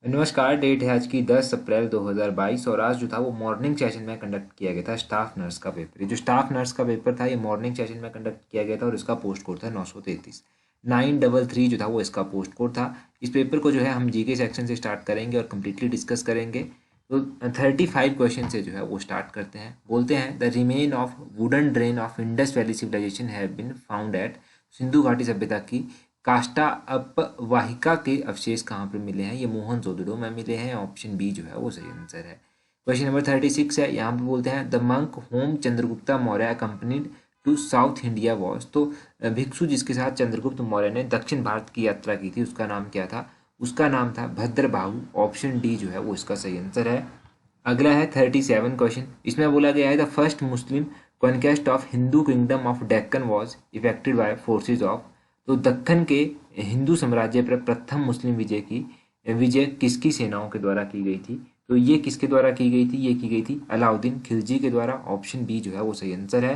नमस्कार। डेट है आज की 10 अप्रैल 2022 और आज जो था वो मॉर्निंग सेशन में कंडक्ट किया गया था स्टाफ नर्स का पेपर। ये जो स्टाफ नर्स का पेपर था ये मॉर्निंग सेशन में कंडक्ट किया गया था और इसका पोस्ट कोड था 933 933 जो था वो इसका पोस्ट कोड था। इस पेपर को जो है हम जीके सेक्शन से स्टार्ट करेंगे और कम्प्लीटली डिस्कस करेंगे। तो 35 क्वेश्चन से जो है वो स्टार्ट करते हैं। बोलते हैं the remain of wooden drain of Indus valley civilisation have been found at. Sindhu घाटी सभ्यता की काष्ठा अपवाहिका के अवशेष कहाँ पर मिले हैं? ये मोहनजोदड़ो में मिले हैं। ऑप्शन बी जो है वो सही आंसर है। क्वेश्चन नंबर 36 है। यहाँ पे बोलते हैं the monk whom Chandragupta Maurya accompanied to south India was. तो भिक्षु जिसके साथ चंद्रगुप्त मौर्य ने दक्षिण भारत की यात्रा की थी उसका नाम क्या था? उसका नाम था भद्रबाहु। ऑप्शन डी जो है वो इसका सही आंसर है। अगला है 37 क्वेश्चन। इसमें बोला गया है the first Muslim conquest of Hindu kingdom of Deccan was effected by forces of. तो दक्कन के हिंदू साम्राज्य पर प्रथम मुस्लिम विजय किसकी सेनाओं के द्वारा की गई थी? तो ये किसके द्वारा की गई थी? ये की गई थी अलाउद्दीन खिलजी के द्वारा। ऑप्शन बी जो है वो सही आंसर है।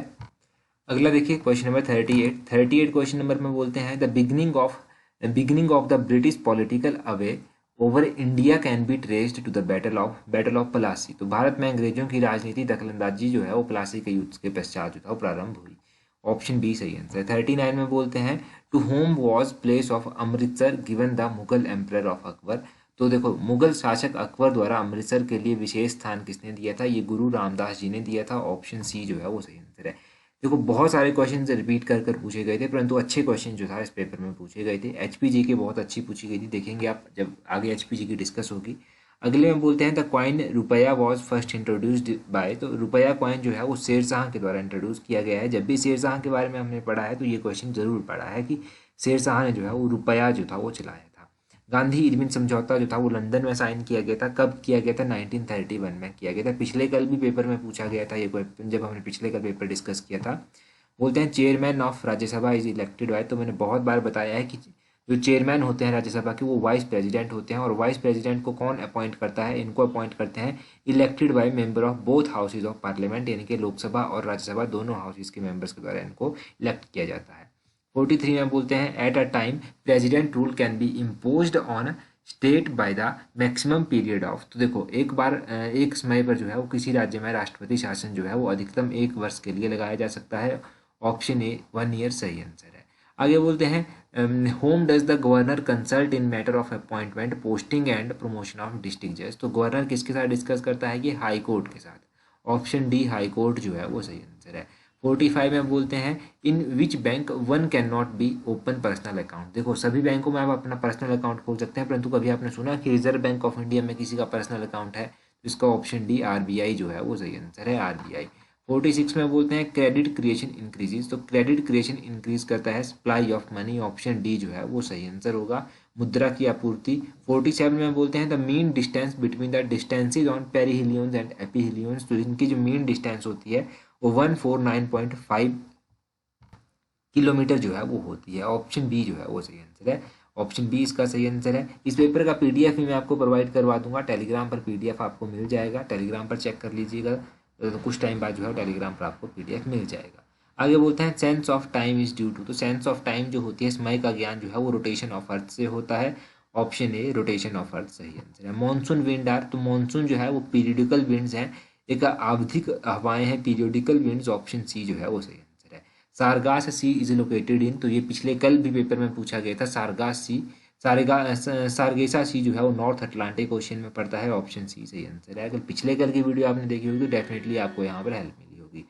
अगला देखिए क्वेश्चन नंबर 38 क्वेश्चन नंबर में बोलते हैं the beginning of the British political away over India can be traced to the battle of Plassey. तो भारत में अंग्रेजों की राजनीति दखलंदाजी जो है वो प्लासी के युद्ध के पश्चात जो था वो प्रारंभ हुई। ऑप्शन बी सही आंसर है। 39 में बोलते हैं to whom was place of Amritsar given the Mughal emperor of Akbar. तो देखो मुगल शासक अकबर द्वारा अमृतसर के लिए विशेष स्थान किसने दिया था? ये गुरु रामदास जी ने दिया था। ऑप्शन सी जो है वो सही आंसर है। देखो बहुत सारे क्वेश्चन रिपीट कर कर पूछे गए थे परंतु अच्छे क्वेश्चन जो था इस पेपर में पूछे गए थे। एचपीजी के बहुत अच्छी पूछी गई थी, देखेंगे आप जब आगे एचपीजी की डिस्कस होगी। अगले में बोलते हैं द कॉइन रुपया वॉज फर्स्ट इंट्रोड्यूस्ड बाय। तो रुपया कॉइन जो है वो शेरशाह के द्वारा इंट्रोड्यूस किया गया है। जब भी शेरशाह के बारे में हमने पढ़ा है तो ये क्वेश्चन जरूर पढ़ा है कि शेरशाह ने जो है वो रुपया जो था वो चलाया था। गांधी इरविन समझौता जो था वो लंदन में साइन किया गया था। कब किया गया था? 1931 में किया गया था। पिछले कल भी पेपर में पूछा गया था ये क्वेश्चन जब हमने पिछले कल पेपर डिस्कस किया था। बोलते हैं chairman of Rajya Sabha is elected by. तो मैंने बहुत बार बताया है कि जो चेयरमैन होते हैं राज्यसभा के वो वाइस प्रेसिडेंट होते हैं और वाइस प्रेसिडेंट को कौन अपॉइंट करता है? इनको अपॉइंट करते हैं elected by member of both houses of parliament, यानी कि लोकसभा और राज्यसभा दोनों हाउसेज के मेंबर्स के द्वारा इनको इलेक्ट किया जाता है। 43 में बोलते हैं at a time president rule can be imposed on state by the maximum period of. तो देखो एक बार एक समय पर जो है वो किसी राज्य में राष्ट्रपति शासन जो है वो अधिकतम 1 वर्ष के लिए लगाया जा सकता है। ऑप्शन ए 1 ईयर सही आंसर है। आगे बोलते हैं home does the governor consult in matter of appointment posting and promotion of district जज। तो गवर्नर किसके साथ डिस्कस करता है? ये हाई कोर्ट के साथ। ऑप्शन डी हाई कोर्ट जो है वो सही आंसर है। 45 में बोलते हैं in which bank one can not be open personal account. देखो सभी बैंकों में आप अपना पर्सनल अकाउंट खोल सकते हैं परंतु कभी आपने सुना कि रिजर्व बैंक ऑफ इंडिया में किसी का पर्सनल अकाउंट है? तो इसका ऑप्शन डी आरबीआई जो है वो सही आंसर है, आरबीआई। 46 में बोलते हैं क्रेडिट क्रिएशन इंक्रीजेज। तो क्रेडिट क्रिएशन इंक्रीज करता है supply of money. Option D जो है वो सही आंसर होगा, मुद्रा की आपूर्ति। 47 में बोलते हैं the mean distance between the distances on perihelions and aphelions. तो इनकी जो मीन डिस्टेंस होती है वो 149.5 किलोमीटर जो है वो होती है। ऑप्शन बी जो है वो सही आंसर है। ऑप्शन बी इसका सही आंसर है। इस पेपर का पीडीएफ भी मैं आपको प्रोवाइड करवा दूंगा, टेलीग्राम पर पीडीएफ आपको मिल जाएगा, टेलीग्राम पर चेक कर लीजिएगा। तो कुछ टाइम बाद जो है टेलीग्राम पर आपको पीडीएफ मिल जाएगा। आगे बोलते हैं sense of time is due to. तो सेंस ऑफ टाइम जो होती है समय का ज्ञान जो है वो रोटेशन ऑफ अर्थ से होता है। Option A rotation of earth सही आंसर है। Monsoon wind are. तो मॉनसून जो है वो पीरियडिकल विंड्स हैं, एक आवधिक हवाएं हैं, पीरियडिकल विंड्स। ऑप्शन सी जो है वो सही आंसर है। सारगास सी इज लोकेटेड इन। तो ये पिछले कल भी पेपर में पूछा गया था। सारगास सी सारगेसा सी जो है वो नॉर्थ अटलांटिक ओशियन में पड़ता है। ऑप्शन सी सही आंसर है। अगर पिछले कल की वीडियो आपने देखी होगी तो डेफिनेटली आपको यहाँ पर हेल्प मिली होगी।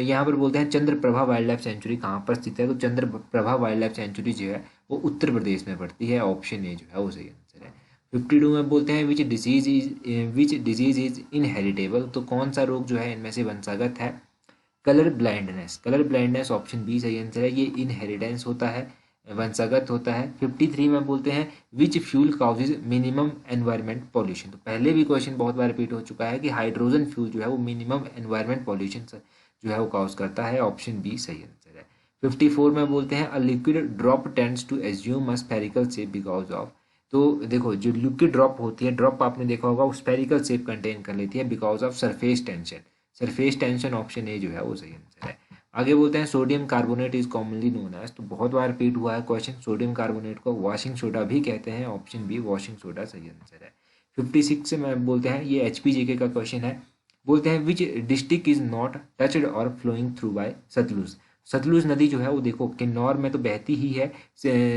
यहाँ पर बोलते हैं चंद्रप्रभा वाइल्ड लाइफ सेंचुरी कहाँ पर स्थित है? तो चंद्रप्रभा वाइल्ड लाइफ सेंचुरी जो है वो उत्तर प्रदेश में पड़ती है। ऑप्शन ए जो है वो सही आंसर है। 52 में बोलते हैं विच डिजीज इज इनहेरिटेबल। तो कौन सा रोग जो है इनमें से वंशागत है? कलर ब्लाइंडनेस ऑप्शन बी सही आंसर है। ये इनहेरिटेंस होता है, वंशागत होता है। 53 में बोलते हैं which fuel causes minimum environment pollution. तो पहले भी क्वेश्चन बहुत बार रिपीट हो चुका है कि हाइड्रोजन फ्यूल जो है वो मिनिमम एनवायरमेंट पॉल्यूशन जो है वो काउज करता है। ऑप्शन बी सही आंसर है। 54 में बोलते हैं a liquid drop tends to assume a spherical shape because of. तो देखो जो लिक्विड ड्रॉप होती है, ड्रॉप आपने देखा होगा वो स्फेरिकल शेप कंटेन कर लेती है because of surface tension. Surface tension option A जो है वो सही आंसर है। आगे बोलते हैं sodium carbonate is commonly known as, तो बहुत बार रिपीट हुआ है क्वेश्चन, सोडियम कार्बोनेट को वॉशिंग सोडा भी कहते हैं, ऑप्शन बी वॉशिंग सोडा सही आंसर है। 56 से मैं बोलते हैं ये HPGK का क्वेश्चन है। बोलते हैं which district is not touched और flowing through by Sutlej. Sutlej नदी जो है वो देखो किन्नौर में तो बहती ही है,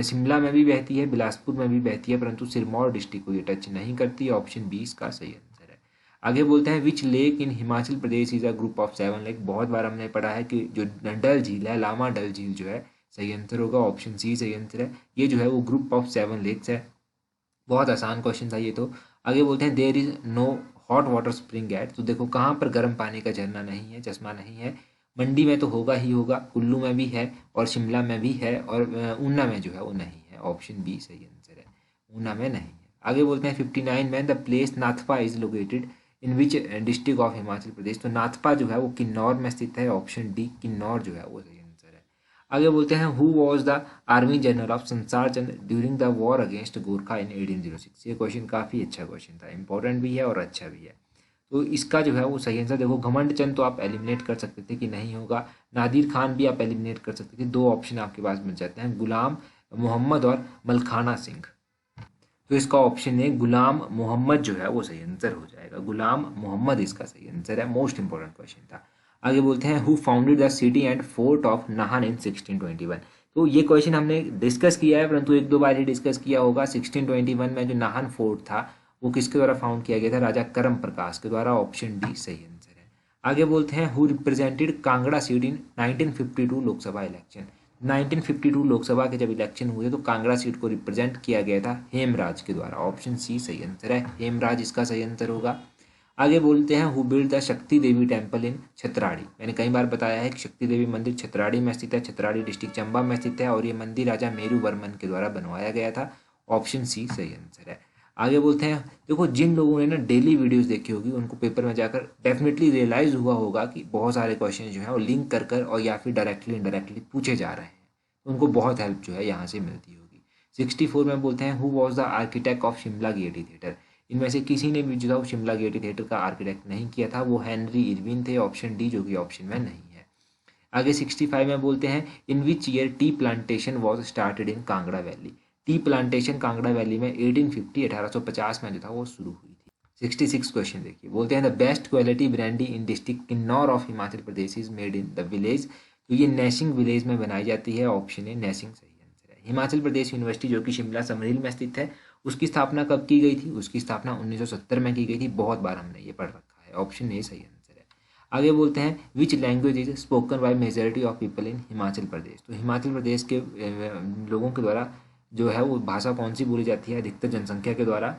शिमला में भी बहती है, बिलासपुर में भी बहती है, परंतु सिरमौर डिस्ट्रिक्ट को ये टच नहीं करती, ऑप्शन बी इसका सही आंसर है। आगे बोलते हैं which lake in Himachal Pradesh is a group of 7 lake. बहुत बार हमने पढ़ा है कि जो डल झील है, लामा डल झील जो है सही आंसर होगा, ऑप्शन सी सही आंसर है। ये जो है वो ग्रुप ऑफ 7 लेक्स है। बहुत आसान क्वेश्चन था ये तो। आगे बोलते हैं there is no hot water spring at, तो देखो कहाँ पर गर्म पानी का झरना नहीं है, चश्मा नहीं है। मंडी में तो होगा ही होगा, कुल्लू में भी है और शिमला में भी है, और ऊना में जो है वो नहीं है, ऑप्शन बी सही आंसर है, ऊना में नहीं है। आगे बोलते हैं 59 में the place Nathpa is located in which district of Himachal Pradesh, तो नाथपा जो है वो किन्नौर में स्थित है, ऑप्शन डी किन्नौर जो है वो सही आंसर है। आगे बोलते हैं who was the army general of Sansar Chand during the war against Gorkha in 1806। ये क्वेश्चन काफ़ी अच्छा क्वेश्चन था, इंपॉर्टेंट भी है और अच्छा भी है। तो इसका जो है वो सही आंसर देखो, घमंड चंद तो आप एलिमिनेट कर सकते थे कि नहीं होगा, नादिर खान भी आप एलिमिनेट कर सकते थे, दो ऑप्शन आपके पास मिल जाते हैं, गुलाम मोहम्मद और मलखाना सिंह। तो इसका ऑप्शन है गुलाम मोहम्मद जो है वो सही आंसर हो जाएगा, गुलाम मोहम्मद इसका सही आंसर है, मोस्ट इंपॉर्टेंट क्वेश्चन था। आगे बोलते हैं who founded the city and fort of Nahan in 1621। तो ये क्वेश्चन हमने डिस्कस किया है, परंतु एक दो बार ही डिस्कस किया होगा। 1621 में जो नाहन फोर्ट था वो किसके द्वारा फाउंड किया गया था, राजा करम प्रकाश के द्वारा, ऑप्शन डी सही आंसर है। आगे बोलते हैं who represented Kangra seat in 1952 Lok Sabha election. 1952 Lok Sabha के जब इलेक्शन हुए तो कांगड़ा सीट को रिप्रेजेंट किया गया था हेमराज के द्वारा, ऑप्शन सी सही आंसर है, हेमराज इसका सही आंसर होगा। आगे बोलते हैं हु बिल्ड द शक्ति देवी टेम्पल इन छतराड़ी। मैंने कई बार बताया है कि शक्ति देवी मंदिर छतराड़ी में स्थित है, छतराड़ी डिस्ट्रिक्ट चंबा में स्थित है, और ये मंदिर राजा मेरू वर्मन के द्वारा बनवाया गया था, ऑप्शन सी सही आंसर है। आगे बोलते हैं देखो जिन लोगों ने ना डेली वीडियोस देखी होगी उनको पेपर में जाकर डेफिनेटली रियलाइज हुआ होगा कि बहुत सारे क्वेश्चन जो हैं वो लिंक कर कर और या फिर डायरेक्टली इनडायरेक्टली पूछे जा रहे हैं, तो उनको बहुत हेल्प जो है यहाँ से मिलती होगी। 64 में बोलते हैं who was the architect of Shimla Gaiety theatre. इनमें से किसी ने भी जो था शिमला गेयटी थिएटर का आर्किटेक्ट नहीं किया था, वो हेनरी इरविन थे, ऑप्शन डी जो कि ऑप्शन में नहीं है। आगे 65 में बोलते हैं in which year tea plantation was started in Kangra valley. Tea plantation Kangra valley में 1850 में जो था वो शुरू हुई थी। 66 क्वेश्चन देखिए, बोलते हैं the best quality brandy in district Kinnaur of Himachal Pradesh is made in the village, तो ये नैसिंग विलेज में बनाई जाती है, ऑप्शन ए नैसिंग सही आंसर है। हिमाचल प्रदेश यूनिवर्सिटी जो कि शिमला समरील में स्थित है, उसकी स्थापना कब की गई थी, उसकी स्थापना 1970 में की गई थी, बहुत बार हमने ये पढ़ रखा है, ऑप्शन ए सही आंसर है। आगे बोलते हैं which language is spoken by majority of people in Himachal Pradesh, तो हिमाचल प्रदेश के लोगों के द्वारा जो है वो भाषा कौन सी बोली जाती है अधिकतर जनसंख्या के द्वारा।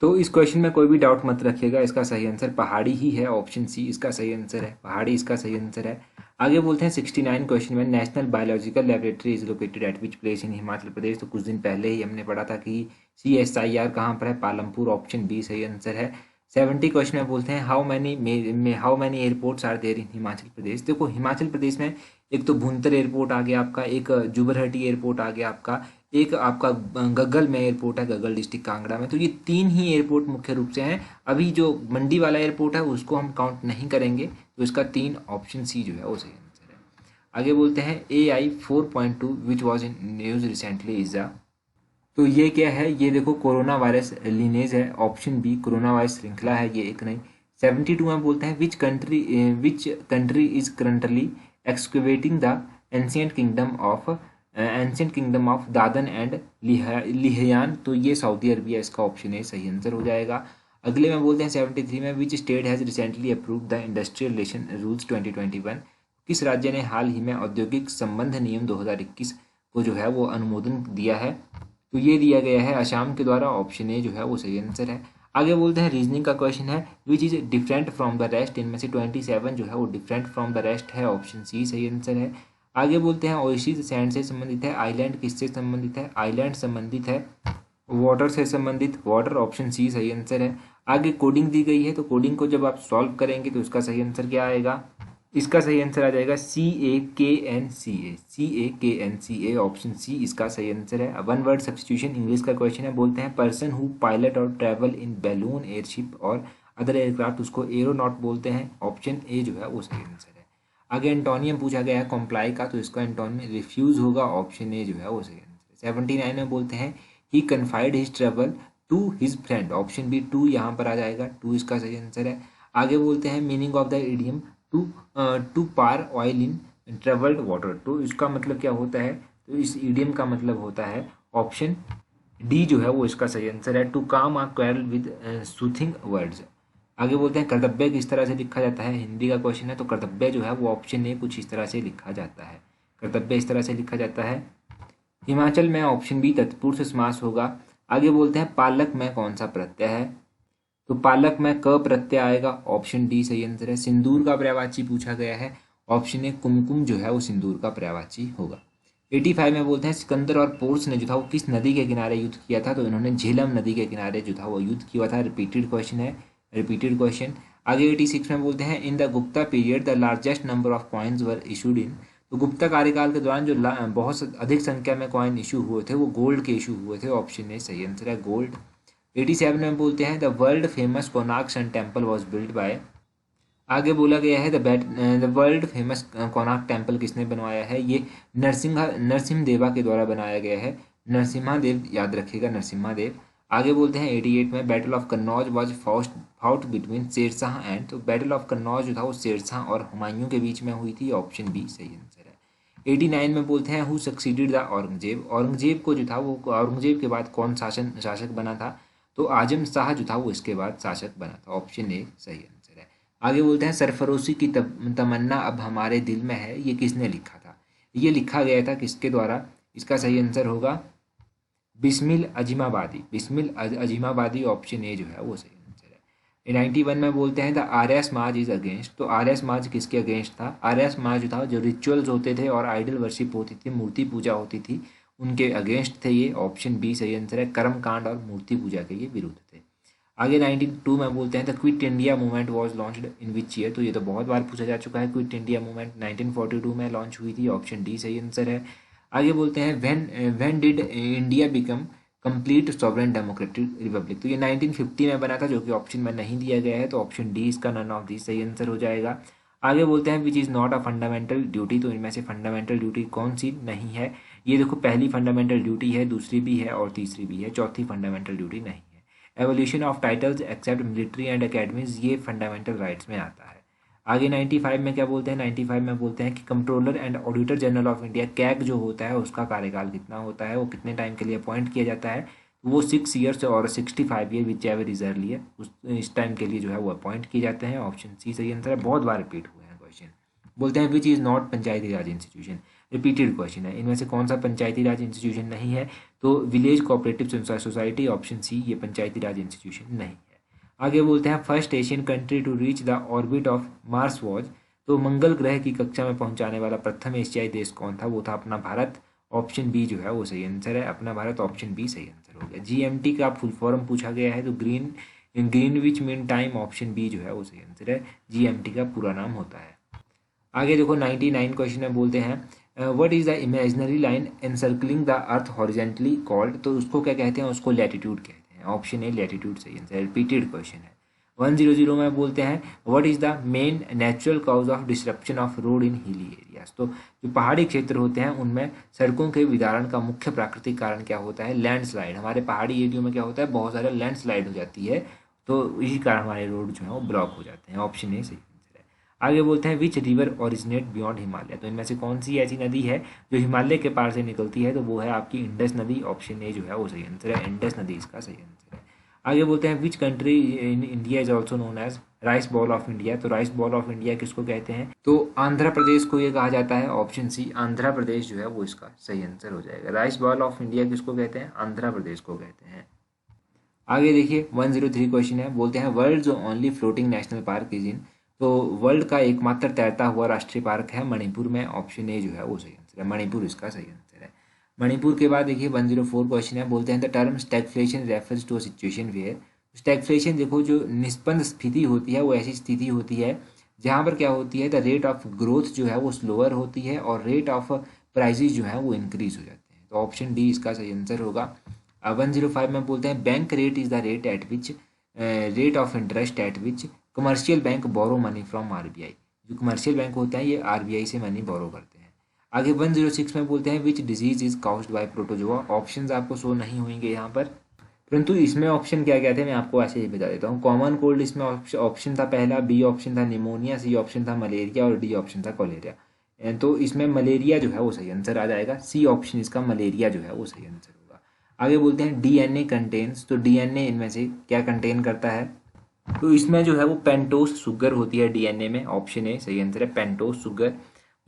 तो इस क्वेश्चन में कोई भी डाउट मत रखिएगा, इसका सही आंसर पहाड़ी ही है, ऑप्शन सी इसका सही आंसर है, पहाड़ी इसका सही आंसर है। आगे बोलते हैं 69 क्वेश्चन में national biological laboratory is located at which place in Himachal Pradesh, तो कुछ दिन पहले ही हमने पढ़ा था कि CSIR कहाँ पर है, पालमपुर, ऑप्शन बी सही आंसर है। 70 क्वेश्चन में बोलते हैं how many airports are there in Himachal Pradesh. देखो हिमाचल प्रदेश में एक तो भुंतर एयरपोर्ट आ गया आपका, एक जुबरहटी एयरपोर्ट आ गया आपका, एक आपका गग्गल में एयरपोर्ट है, गग्गल डिस्ट्रिक्ट कांगड़ा में, तो ये तीन ही एयरपोर्ट मुख्य रूप से हैं। अभी जो मंडी वाला एयरपोर्ट है उसको हम काउंट नहीं करेंगे, तो इसका 3 ऑप्शन सी जो है वो सही आंसर है। आगे बोलते हैं AI 4.2 which was in news recently is the, तो ये क्या है, ये देखो कोरोना वायरस लीनेज है, ऑप्शन बी कोरोना वायरस श्रृंखला है, ये एक नहीं। 72 में बोलते हैं which country is currently excavating the ancient kingdom of Dadan and Lihyan, तो ये सऊदी अरबिया इसका ऑप्शन है, सही आंसर हो जाएगा। अगले में बोलते हैं 73 में which state has recently approved the industrial relation rules 2021, किस राज्य ने हाल ही में औद्योगिक संबंध नियम 2021 को जो है वो अनुमोदन दिया है, तो ये दिया गया है असम के द्वारा, ऑप्शन ए जो है वो सही आंसर है। आगे बोलते हैं रीजनिंग का क्वेश्चन है which is different from the rest, इनमें से 27 जो है वो डिफरेंट फ्रॉम द रेस्ट है, ऑप्शन सी सही आंसर है। आगे बोलते हैं ओएसिस सैंड से संबंधित है, आइलैंड किससे संबंधित है, आइलैंड संबंधित है, वाटर से संबंधित वाटर, ऑप्शन सी सही आंसर है। आगे कोडिंग दी गई है, तो कोडिंग को जब आप सॉल्व करेंगे तो इसका सही आंसर क्या आएगा, इसका सही आंसर आ जाएगा CAKNCA, ऑप्शन सी इसका सही आंसर है। वन वर्ड सब्स्टिट्यूशन इंग्लिश का क्वेश्चन है, बोलते हैं पर्सन हु पायलट और ट्रैवल इन बैलून एयरशिप और अदर एयरक्राफ्ट उसको एरोनॉट बोलते हैं, ऑप्शन ए जो है वो सही आंसर है। आगे एंटोनियम पूछा गया है कॉम्प्लाई का, तो इसका एंटोनियम रिफ्यूज होगा, ऑप्शन ए जो है वो सही आंसर है। 79 में बोलते हैं he confided his trouble to his friend, option B to यहाँ पर आ जाएगा, टू इसका सही आंसर है। आगे बोलते हैं meaning of the idiom to to pour oil in troubled water, तो इसका मतलब क्या होता है, तो इस इडियम का मतलब होता है ऑप्शन डी जो है वो इसका सही आंसर है, टू काम आ क्वेरल विद सूथिंग वर्ड्स। आगे बोलते हैं कर्तव्य किस तरह से लिखा जाता है, हिंदी का क्वेश्चन है, तो कर्तव्य जो है वो ऑप्शन ए कुछ इस तरह से लिखा जाता है, कर्तव्य इस तरह से लिखा जाता है। हिमाचल में ऑप्शन बी तत्पुरुष समास होगा। आगे बोलते हैं पालक में कौन सा प्रत्यय है, तो पालक में क प्रत्यय आएगा, ऑप्शन डी सही आंसर है। सिंदूर का पर्यायवाची पूछा गया है, ऑप्शन ए कुमकुम जो है वो सिंदूर का पर्यायवाची होगा। 85 में बोलते हैं सिकंदर और पोर्स ने जो था वो किस नदी के किनारे युद्ध किया था, तो इन्होंने झेलम नदी के किनारे जो था वो युद्ध किया था, रिपीटेड क्वेश्चन है, रिपीटेड क्वेश्चन। आगे 86 में बोलते हैं in the Gupta period the largest number of coins were issued in, तो गुप्ता कार्यकाल के दौरान जो बहुत अधिक संख्या में कॉइन इशू हुए थे वो गोल्ड के इशू हुए थे, ऑप्शन ए सही आंसर है गोल्ड। 87 में बोलते हैं the world famous Konark sun temple was build by, आगे बोला गया है the world famous Konark temple किसने बनवाया है, ये नरसिम्हा देवा के द्वारा बनाया गया है, नरसिम्हा देव याद रखिएगा, नरसिम्हा देव। आगे बोलते हैं 88 में battle of Kannauj was fought between Shershah and, तो बैटल ऑफ कन्नौज जो था वो शेरशाह और हुमायूं के बीच में हुई थी, ऑप्शन बी सही आंसर है। 89 में बोलते हैं who succeeded the Aurangzeb, Aurangzeb को जो था वो औरंगजेब के बाद कौन शासक बना था, तो आजम शाह जो था वो इसके बाद शासक बना था, ऑप्शन ए सही आंसर है। आगे बोलते हैं सरफरोशी की तमन्ना अब हमारे दिल में है, ये किसने लिखा था, ये लिखा गया था किसके द्वारा, इसका सही आंसर होगा बिस्मिल अजीमाबादी, बिस्मिल अजीमाबादी, ऑप्शन ए जो है वो सही आंसर है। 91 में बोलते हैं the Arya Samaj is against, तो आर्य समाज किसके अगेंस्ट था, आर्य समाज जो था जो रिचुअल्स होते थे और आइडल वर्शिप होती थी, मूर्ति पूजा होती थी, उनके अगेंस्ट थे ये, ऑप्शन बी सही आंसर है, कर्म कांड और मूर्ति पूजा के ये विरुद्ध थे। आगे 92 में बोलते हैं the quit India movement was launched in which year, तो ये तो बहुत बार पूछा जा चुका है, क्विट इंडिया मूवमेंट 1942 में लॉन्च हुई थी, ऑप्शन डी सही आंसर है। आगे बोलते हैं when did India become complete sovereign democratic Republic, तो ये 1950 में बना था, जो कि ऑप्शन में नहीं दिया गया है, तो ऑप्शन डी इसका नन ऑफ दी सही आंसर हो जाएगा। आगे बोलते हैं which is not a fundamental duty, तो इनमें से फंडामेंटल ड्यूटी कौन सी नहीं है, ये देखो पहली फंडामेंटल ड्यूटी है, दूसरी भी है और तीसरी भी है, चौथी फंडामेंटल ड्यूटी नहीं है। Evolution of titles except military and academies, ये फंडामेंटल राइट्स में आता है। आगे 95 में क्या बोलते हैं, 95 में बोलते हैं कि controller and auditor general of India CAG जो होता है उसका कार्यकाल कितना होता है, वो कितने टाइम के लिए अपॉइंट किया जाता है, तो वो 6 ईयर्स और 65 year which ever is earlier उस इस टाइम के लिए जो है वो अपॉइंट किए जाते हैं, ऑप्शन सी सही आंसर है, बहुत बार रिपीट हुए हैं क्वेश्चन। बोलते हैं which is not Panchayati Raj institution, repeated question है, इनमें से कौन सा पंचायती राज इंस्टीट्यूशन नहीं है, तो village cooperative society, option C ये पंचायती राज इंस्टीट्यूशन नहीं है। आगे बोलते हैं first Asian country to reach the orbit of Mars was, तो मंगल ग्रह की कक्षा में पहुंचाने वाला प्रथम एशियाई देश कौन था, वो था अपना भारत, ऑप्शन बी जो है वो सही आंसर है, अपना भारत, ऑप्शन बी सही आंसर हो गया। जीएमटी का फुल फॉर्म पूछा गया है, तो Greenwich mean time, option B जो है वो सही आंसर है, जीएमटी का पूरा नाम होता है। आगे देखो 99 क्वेश्चन में बोलते हैं what is the imaginary line encircling the earth horizontally called, तो उसको क्या कहते हैं, उसको लैटिट्यूड कहते हैं, ऑप्शन ए लैटिट्यूड सही आंसर है, रिपीटेड क्वेश्चन है। 100 में बोलते हैं what is the main natural cause of disruption of road in hilly areas, तो जो पहाड़ी क्षेत्र होते हैं उनमें सड़कों के विदारण का मुख्य प्राकृतिक कारण क्या होता है, लैंडस्लाइड, हमारे पहाड़ी एरियो में क्या होता है, बहुत सारे लैंडस्लाइड हो जाती है, तो इसी कारण हमारे रोड जो है वो ब्लॉक हो जाते हैं, ऑप्शन ए सही आंसर है। आगे बोलते हैं which river originate beyond Himalaya, तो इनमें से कौन सी ऐसी नदी है जो हिमालय के पार से निकलती है, तो वो है आपकी इंडस नदी, ऑप्शन ए जो है वो सही आंसर है, इंडस नदी इसका सही आंसर है। आगे बोलते हैं which country in India is also known as rice bowl of India, तो राइस बॉल ऑफ इंडिया किसको कहते हैं, तो आंध्र प्रदेश को ये कहा जाता है, ऑप्शन सी आंध्र प्रदेश जो है वो इसका सही आंसर हो जाएगा। राइस बॉल ऑफ इंडिया किसको कहते हैं, आंध्र प्रदेश को कहते हैं। आगे देखिए 103 क्वेश्चन है, बोलते हैं वर्ल्ड जो only floating national park is in, तो वर्ल्ड का एकमात्र तैरता हुआ राष्ट्रीय पार्क है मणिपुर में, ऑप्शन ए जो है वो सही आंसर है, मणिपुर इसका सही आंसर है। मणिपुर के बाद देखिए 104 क्वेश्चन है, बोलते हैं the term stagflation refers to a situation where, stagflation देखो जो निष्पन्न स्थिति होती है वो ऐसी स्थिति होती है जहाँ पर क्या होती है, द रेट ऑफ ग्रोथ जो है वो स्लोअर होती है और रेट ऑफ प्राइजेज जो है वो इंक्रीज हो जाते हैं, तो ऑप्शन डी इसका सही आंसर होगा। 105 में बोलते हैं bank rate is the rate of interest at which commercial bank borrow money from RBI, जो कमर्शियल बैंक होते हैं ये RBI से मनी बोरो करते हैं। आगे 106 में बोलते हैं which disease is caused by protozoa. Options आपको शो नहीं होंगे यहाँ पर, परंतु इसमें ऑप्शन क्या क्या थे मैं आपको ऐसे ही बता देता हूँ। कॉमन कोल्ड इसमें ऑप्शन था पहला, बी ऑप्शन था निमोनिया, सी ऑप्शन था मलेरिया और डी ऑप्शन था कॉलेरिया। तो इसमें मलेरिया जो है वो सही आंसर आ जाएगा, सी ऑप्शन इसका मलेरिया जो है वो सही आंसर होगा। आगे बोलते हैं DNA कंटेन्स, तो DNA इनमें से क्या कंटेन करता है, तो इसमें जो है वो पेंटोस शुगर होती है DNA में, ऑप्शन ए सही आंसर है पेंटोस शुगर।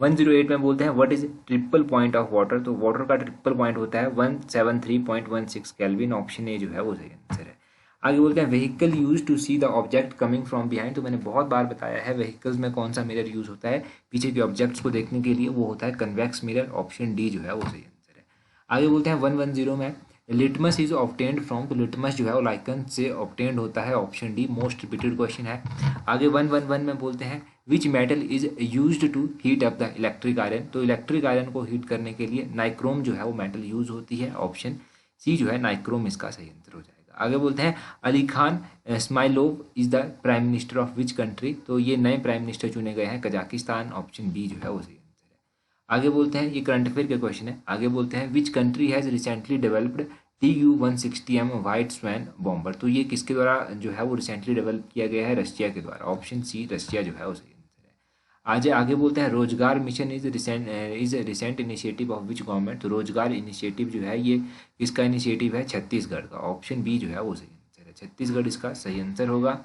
108 में बोलते हैं what is triple point of water, तो वाटर का ट्रिपल पॉइंट होता है 173.16 केल्विन, ऑप्शन ए जो है वो सही आंसर है। आगे बोलते हैं vehicle use to see the object coming from behind, तो मैंने बहुत बार बताया है व्हीकल्स में कौन सा मिरर यूज होता है पीछे के ऑब्जेक्ट्स को देखने के लिए, वो होता है कन्वेक्स मिरर, ऑप्शन डी जो है वो सही आंसर है। आगे बोलते हैं 110 में लिटमस इज ऑब्टेन्ड फ्रॉम, तो लिटमस जो है वो लाइकन से ऑब्टेन्ड होता है, option D most repeated question है। आगे 111 में बोलते हैं which metal is used to heat up the electric iron, तो इलेक्ट्रिक आयरन को हीट करने के लिए नाइक्रोम जो है वो मेटल यूज होती है, ऑप्शन सी जो है नाइक्रोम इसका सही आंसर हो जाएगा। आगे बोलते हैं Ali Khan Smailov is the prime minister of which country, तो ये नए प्राइम मिनिस्टर चुने गए हैं कजाकिस्तान, ऑप्शन बी जो है वो सही आंसर है। आगे बोलते हैं ये करंट अफेयर के क्वेश्चन है। आगे बोलते हैं which country has recently developed TU-160M white swan bomber, तो ये किसके द्वारा जो है वो रिसेंटली डेवलप किया गया है, रशिया के द्वारा, ऑप्शन सी रशिया जो है वो सही आंसर है। आज आगे बोलते हैं रोजगार mission is recent initiative of which government, तो रोजगार इनिशिएटिव जो है ये किसका इनिशिएटिव है, छत्तीसगढ़ का, ऑप्शन बी जो है वो सही आंसर है, छत्तीसगढ़ इसका सही आंसर होगा।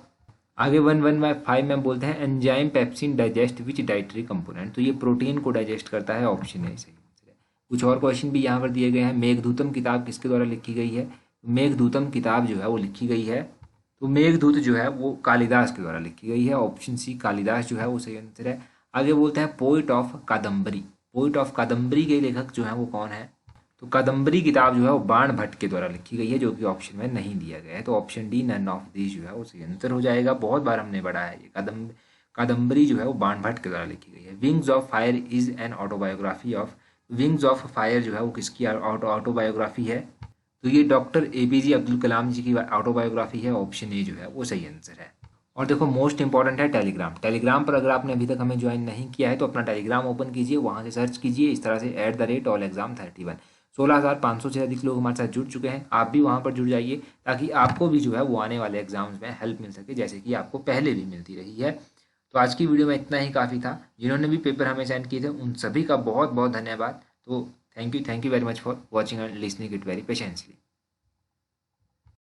आगे 115 में बोलते हैं एंजाइम पेप्सिन डाइजेस्ट विच डाइटरी कंपोनेंट, तो ये प्रोटीन को डाइजेस्ट करता है, ऑप्शन ए सही। कुछ और क्वेश्चन भी यहाँ पर दिए गए हैं। मेघदूतम किताब किसके द्वारा लिखी गई है, मेघदूतम किताब जो है वो लिखी गई है, तो मेघदूत जो है वो कालिदास के द्वारा लिखी गई है, ऑप्शन सी कालिदास जो है वो सही आंसर है। आगे बोलते हैं poet of Kadambari, poet of Kadambari के लेखक जो है वो कौन है, तो कादम्बरी किताब जो है वो बाण भट्ट के द्वारा लिखी गई है, जो कि ऑप्शन में नहीं दिया गया है, तो option D none of this जो है वो सही आंसर हो जाएगा। बहुत बार हमने पढ़ा है ये कादम्बरी जो है वो बाण भट्ट के द्वारा लिखी गई है। Wings of fire is an autobiography of, wings of fire जो है वो किसकी ऑटोबायोग्राफी है, तो ये डॉक्टर APJ अब्दुल कलाम जी की ऑटोबायोग्राफी है, ऑप्शन ए जो है वो सही आंसर है। और देखो मोस्ट इंपॉर्टेंट है टेलीग्राम, टेलीग्राम पर अगर आपने अभी तक हमें ज्वाइन नहीं किया है तो अपना टेलीग्राम ओपन कीजिए, वहाँ से सर्च कीजिए इस तरह से @allexam31। 16,500 से अधिक लोग हमारे साथ जुड़ चुके हैं, आप भी वहाँ पर जुड़ जाइए ताकि आपको भी जो है वो आने वाले एग्जाम्स में हेल्प मिल सके, जैसे कि आपको पहले भी मिलती रही है। तो आज की वीडियो में इतना ही काफ़ी था। जिन्होंने भी पेपर हमें सेंड किए थे उन सभी का बहुत बहुत धन्यवाद। तो thank you very much for watching and listening it very patiently.